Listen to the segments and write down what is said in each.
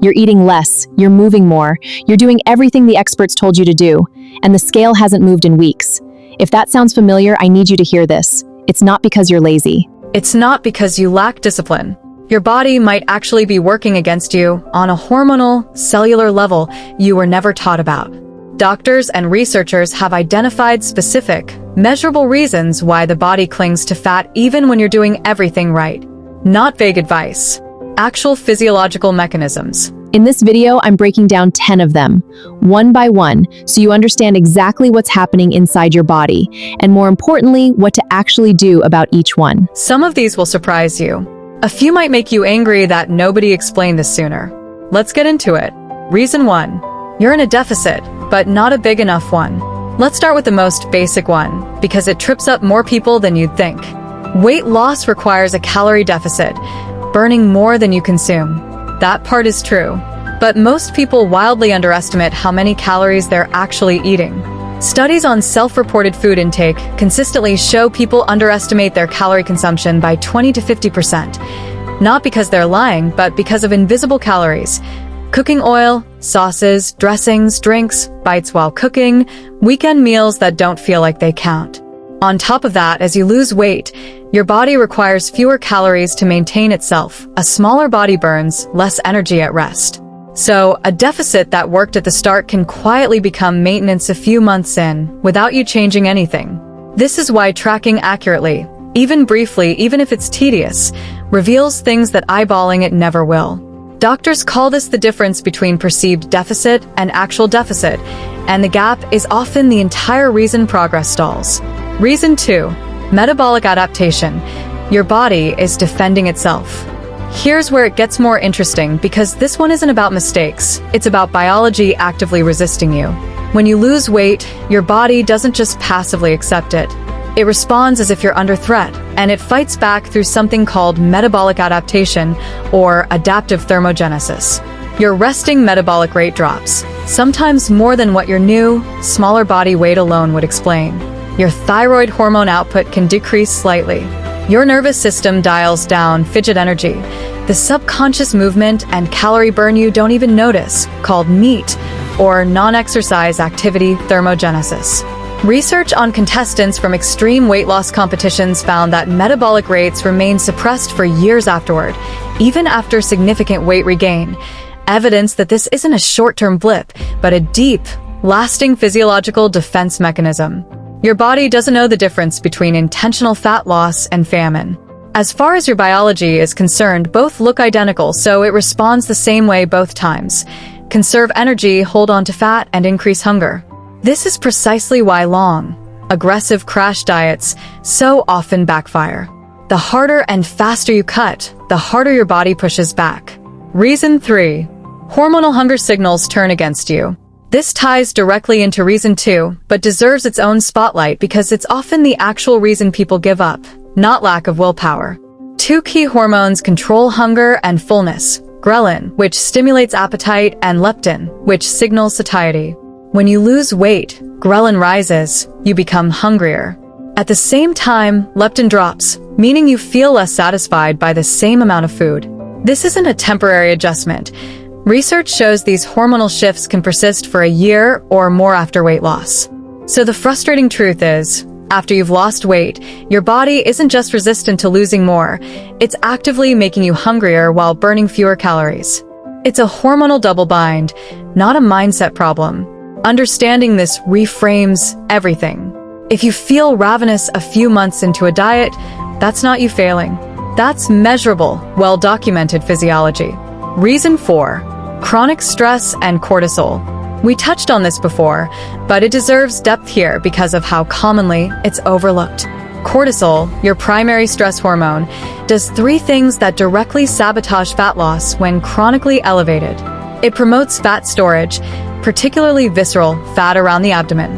You're eating less, you're moving more, you're doing everything the experts told you to do, and the scale hasn't moved in weeks. If that sounds familiar, I need you to hear this. It's not because you're lazy. It's not because you lack discipline. Your body might actually be working against you on a hormonal, cellular level you were never taught about. Doctors and researchers have identified specific, measurable reasons why the body clings to fat even when you're doing everything right. Not vague advice. Actual physiological mechanisms. In this video, I'm breaking down 10 of them, one by one, so you understand exactly what's happening inside your body, and more importantly, what to actually do about each one. Some of these will surprise you. A few might make you angry that nobody explained this sooner. Let's get into it. Reason 1. You're in a deficit, but not a big enough one. Let's start with the most basic one, because it trips up more people than you'd think. Weight loss requires a calorie deficit, burning more than you consume. That part is true, but most people wildly underestimate how many calories they're actually eating. Studies on self-reported food intake consistently show people underestimate their calorie consumption by 20 to 50%. Not because they're lying, but because of invisible calories. Cooking oil, sauces, dressings, drinks, bites while cooking, weekend meals that don't feel like they count. On top of that, as you lose weight, your body requires fewer calories to maintain itself. A smaller body burns less energy at rest. So, a deficit that worked at the start can quietly become maintenance a few months in, without you changing anything. This is why tracking accurately, even briefly, even if it's tedious, reveals things that eyeballing it never will. Doctors call this the difference between perceived deficit and actual deficit, and the gap is often the entire reason progress stalls. Reason 2. Metabolic adaptation. Your body is defending itself. Here's where it gets more interesting, because this one isn't about mistakes, it's about biology actively resisting you. When you lose weight, your body doesn't just passively accept it. It responds as if you're under threat, and it fights back through something called metabolic adaptation, or adaptive thermogenesis. Your resting metabolic rate drops, sometimes more than what your new, smaller body weight alone would explain. Your thyroid hormone output can decrease slightly. Your nervous system dials down fidget energy, the subconscious movement and calorie burn you don't even notice, called NEAT, or non-exercise activity thermogenesis. Research on contestants from extreme weight loss competitions found that metabolic rates remain suppressed for years afterward, even after significant weight regain. Evidence that this isn't a short-term blip, but a deep, lasting physiological defense mechanism. Your body doesn't know the difference between intentional fat loss and famine. As far as your biology is concerned, both look identical, so it responds the same way both times. Conserve energy, hold on to fat, and increase hunger. This is precisely why long, aggressive crash diets so often backfire. The harder and faster you cut, the harder your body pushes back. Reason 3. Hormonal hunger signals turn against you. This ties directly into reason 2, but deserves its own spotlight because it's often the actual reason people give up, not lack of willpower. 2 key hormones control hunger and fullness: ghrelin, which stimulates appetite, and leptin, which signals satiety. When you lose weight, ghrelin rises, you become hungrier. At the same time, leptin drops, meaning you feel less satisfied by the same amount of food. This isn't a temporary adjustment. Research shows these hormonal shifts can persist for a year or more after weight loss. So the frustrating truth is, after you've lost weight, your body isn't just resistant to losing more, it's actively making you hungrier while burning fewer calories. It's a hormonal double bind, not a mindset problem. Understanding this reframes everything. If you feel ravenous a few months into a diet, that's not you failing. That's measurable, well-documented physiology. Reason 4. Chronic stress and cortisol. We touched on this before, but it deserves depth here because of how commonly it's overlooked. Cortisol, your primary stress hormone, does 3 things that directly sabotage fat loss when chronically elevated. It promotes fat storage, particularly visceral fat around the abdomen.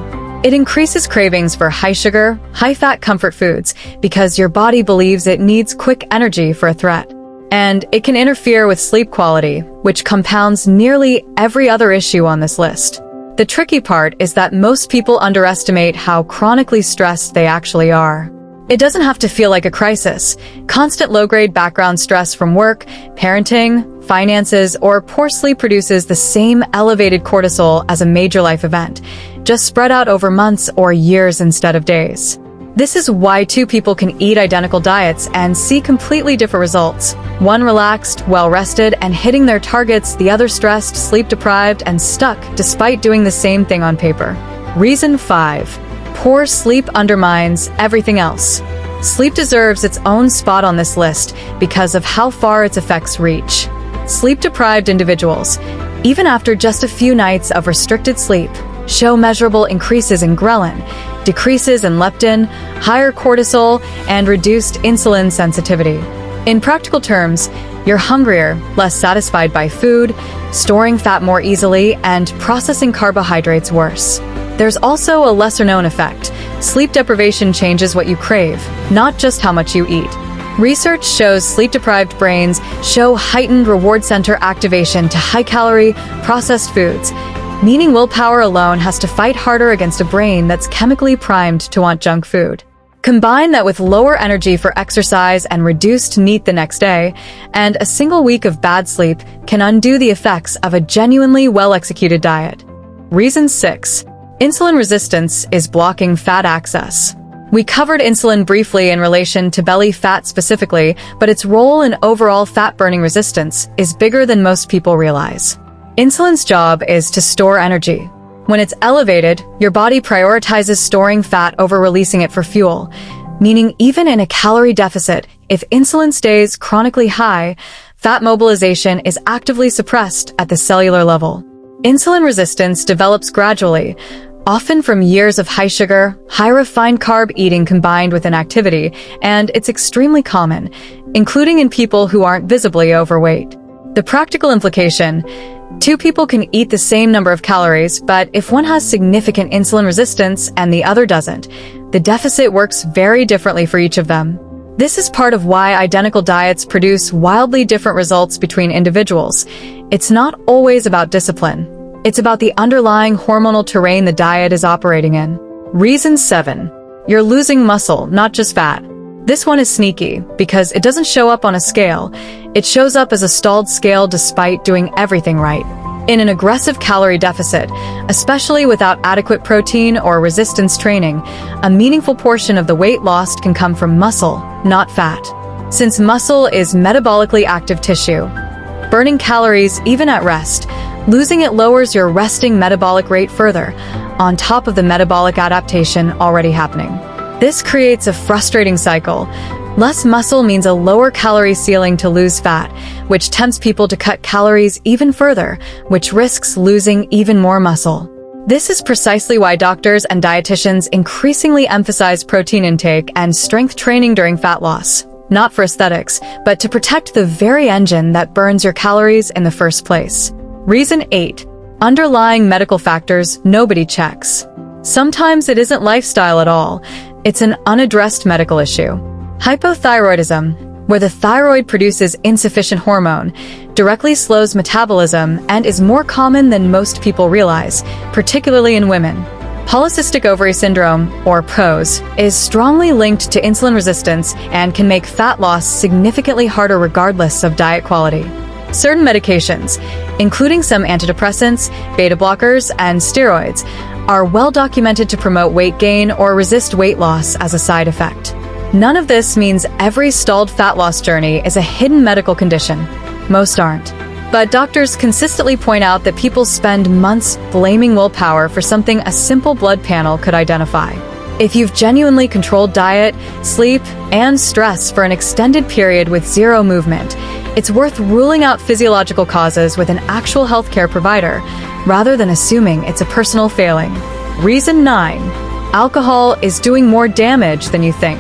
It increases cravings for high-sugar, high-fat comfort foods because your body believes it needs quick energy for a threat. And it can interfere with sleep quality, which compounds nearly every other issue on this list. The tricky part is that most people underestimate how chronically stressed they actually are. It doesn't have to feel like a crisis. Constant low-grade background stress from work, parenting, finances, or poor sleep produces the same elevated cortisol as a major life event, just spread out over months or years instead of days. This is why two people can eat identical diets and see completely different results. One relaxed, well-rested, and hitting their targets, the other stressed, sleep-deprived, and stuck despite doing the same thing on paper. Reason 5. Poor sleep undermines everything else. Sleep deserves its own spot on this list because of how far its effects reach. Sleep-deprived individuals, even after just a few nights of restricted sleep, show measurable increases in ghrelin, decreases in leptin, higher cortisol, and reduced insulin sensitivity. In practical terms, you're hungrier, less satisfied by food, storing fat more easily, and processing carbohydrates worse. There's also a lesser-known effect. Sleep deprivation changes what you crave, not just how much you eat. Research shows sleep-deprived brains show heightened reward center activation to high-calorie, processed foods, meaning willpower alone has to fight harder against a brain that's chemically primed to want junk food. Combine that with lower energy for exercise and reduced NEAT the next day, and a single week of bad sleep can undo the effects of a genuinely well-executed diet. Reason 6. Insulin resistance is blocking fat access. We covered insulin briefly in relation to belly fat specifically, but its role in overall fat-burning resistance is bigger than most people realize. Insulin's job is to store energy. When it's elevated, your body prioritizes storing fat over releasing it for fuel, meaning even in a calorie deficit, if insulin stays chronically high, fat mobilization is actively suppressed at the cellular level. Insulin resistance develops gradually, often from years of high sugar, high refined carb eating combined with inactivity, and it's extremely common, including in people who aren't visibly overweight. The practical implication: two people can eat the same number of calories, but if one has significant insulin resistance and the other doesn't, the deficit works very differently for each of them. This is part of why identical diets produce wildly different results between individuals. It's not always about discipline. It's about the underlying hormonal terrain the diet is operating in. Reason 7. You're losing muscle, not just fat. This one is sneaky, because it doesn't show up on a scale. It shows up as a stalled scale despite doing everything right. In an aggressive calorie deficit, especially without adequate protein or resistance training, a meaningful portion of the weight lost can come from muscle, not fat. Since muscle is metabolically active tissue, burning calories even at rest, losing it lowers your resting metabolic rate further, on top of the metabolic adaptation already happening. This creates a frustrating cycle. Less muscle means a lower calorie ceiling to lose fat, which tempts people to cut calories even further, which risks losing even more muscle. This is precisely why doctors and dietitians increasingly emphasize protein intake and strength training during fat loss, not for aesthetics, but to protect the very engine that burns your calories in the first place. Reason 8. Underlying medical factors nobody checks. Sometimes it isn't lifestyle at all. It's an unaddressed medical issue. Hypothyroidism, where the thyroid produces insufficient hormone, directly slows metabolism and is more common than most people realize, particularly in women. Polycystic ovary syndrome, or POS, is strongly linked to insulin resistance and can make fat loss significantly harder regardless of diet quality. Certain medications, including some antidepressants, beta blockers, and steroids, are well documented to promote weight gain or resist weight loss as a side effect. None of this means every stalled fat loss journey is a hidden medical condition. Most aren't. But doctors consistently point out that people spend months blaming willpower for something a simple blood panel could identify. If you've genuinely controlled diet, sleep, and stress for an extended period with zero movement, it's worth ruling out physiological causes with an actual healthcare provider, rather than assuming it's a personal failing. Reason 9. Alcohol is doing more damage than you think.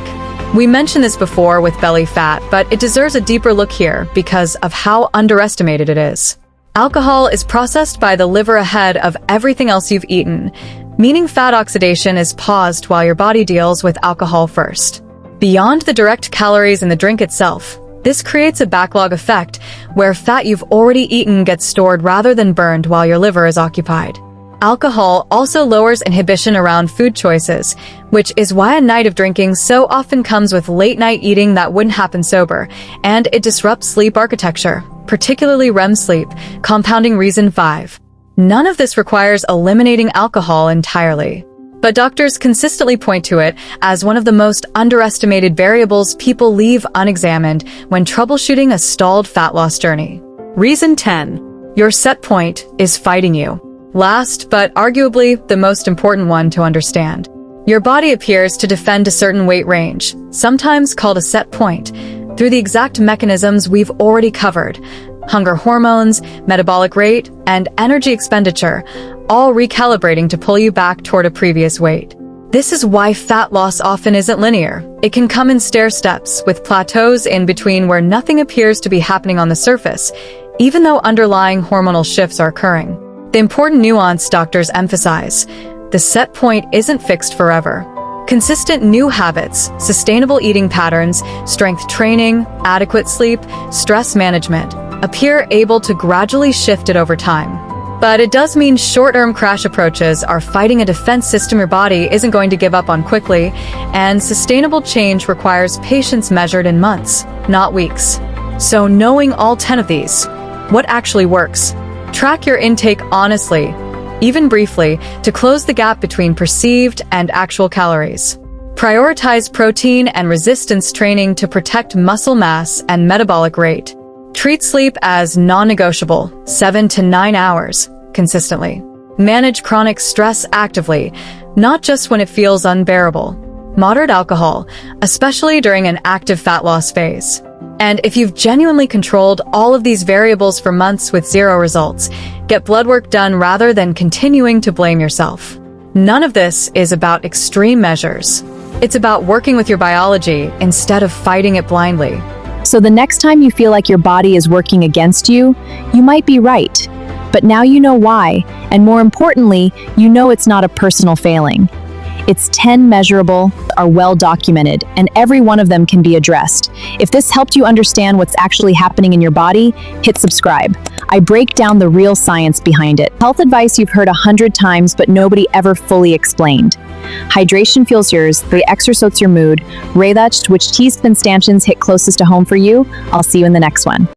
We mentioned this before with belly fat, but it deserves a deeper look here because of how underestimated it is. Alcohol is processed by the liver ahead of everything else you've eaten, meaning fat oxidation is paused while your body deals with alcohol first. Beyond the direct calories in the drink itself, this creates a backlog effect where fat you've already eaten gets stored rather than burned while your liver is occupied. Alcohol also lowers inhibition around food choices, which is why a night of drinking so often comes with late-night eating that wouldn't happen sober, and it disrupts sleep architecture. particularly REM sleep, compounding reason 5. None of this requires eliminating alcohol entirely. But doctors consistently point to it as one of the most underestimated variables people leave unexamined when troubleshooting a stalled fat loss journey. Reason 10. Your set point is fighting you. Last, but arguably the most important one to understand. Your body appears to defend a certain weight range, sometimes called a set point, through the exact mechanisms we've already covered: hunger hormones, metabolic rate, and energy expenditure, all recalibrating to pull you back toward a previous weight. This is why fat loss often isn't linear. It can come in stair steps, with plateaus in between where nothing appears to be happening on the surface, even though underlying hormonal shifts are occurring. The important nuance doctors emphasize: the set point isn't fixed forever. Consistent new habits, sustainable eating patterns, strength training, adequate sleep, stress management appear able to gradually shift it over time. But it does mean short-term crash approaches are fighting a defense system your body isn't going to give up on quickly, and sustainable change requires patience measured in months, not weeks. So knowing all 10 of these, what actually works? Track your intake honestly, even briefly, to close the gap between perceived and actual calories. Prioritize protein and resistance training to protect muscle mass and metabolic rate. Treat sleep as non-negotiable, 7 to 9 hours, consistently. Manage chronic stress actively, not just when it feels unbearable. Moderate alcohol, especially during an active fat loss phase. And if you've genuinely controlled all of these variables for months with zero results, get blood work done rather than continuing to blame yourself. None of this is about extreme measures. It's about working with your biology instead of fighting it blindly. So the next time you feel like your body is working against you, you might be right. But now you know why, and more importantly, you know it's not a personal failing. Its 10 measurable, are well documented, and every one of them can be addressed. If this helped you understand what's actually happening in your body, hit subscribe. I break down the real science behind it. Health advice you've heard 100 times, but nobody ever fully explained. Hydration fuels yours, the exercises your mood. Which teaspoon stanchions hit closest to home for you? I'll see you in the next one.